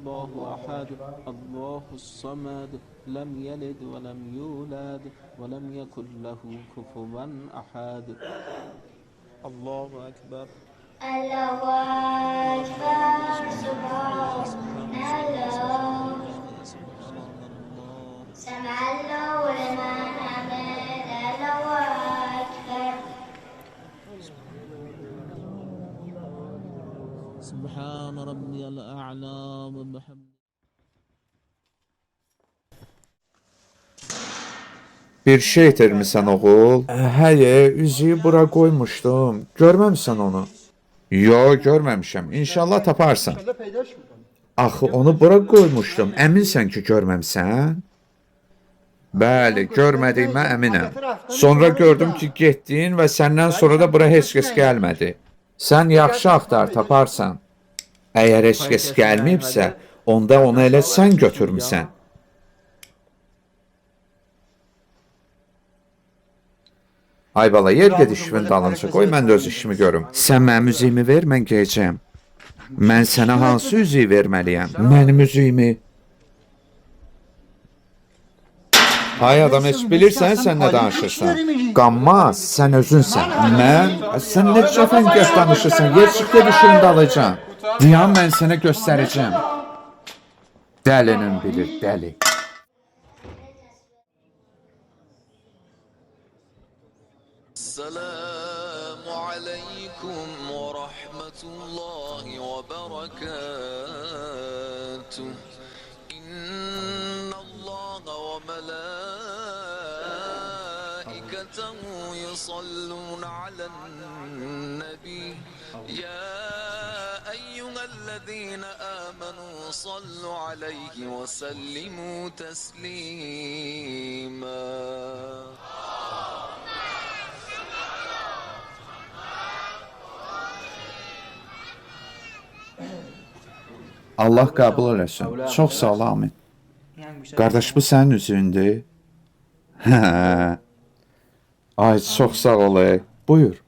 الله أحد الله الصمد لم يلد ولم يولد ولم يكن له كفوا أحد الله أكبر الله أكبر سبحان الله سمع الله لمن حمده الله أكبر سبحان ربي الأعلى وبحمده. Bir şey itirmisən oğul? Həyə, üzüyü bura qoymuşdum. Görməmisən onu? Yo, görməmişəm. İnşallah taparsan. Axı onu bura qoymuşdum. Əminsən ki, görməmisən? Bəli, görmədiyimə əminəm. Sonra gördüm ki, getdin və səndən sonra da bura heç kəs gəlmədi. Sən yaxşı axtar, taparsan. Əgər heç kəs gəlməyibsə, onda onu elə sən götürmüsən. Ay bala, yer ged işimin dalınca, qoy mən də öz işimi görüm. Sən mənim üzüyümü ver, mən geyəcəm. Mən sənə hansı üzüyü verməliyəm? Mənim üzüyümü. Ay adam, heç bilirsən sən nə danışırsan? Qanmaz, sən özünsən. Mən? Sən nə cəfəngəz danışırsan? Yer çıx ged işimin dalacam. Diyan mən sənə göstərəcəm. Dəlinin bilir, dəli. السلام عليكم ورحمة الله وبركاته إن الله وملائكته يصلون على النبي يا أيها الذين آمنوا صلوا عليه وسلموا تسليما Allah qəbul eləsin. Çox sağ ol, amin. Qardaş, bu sənin üzüyündür. Hə. Ay, çox sağ ol. Buyur.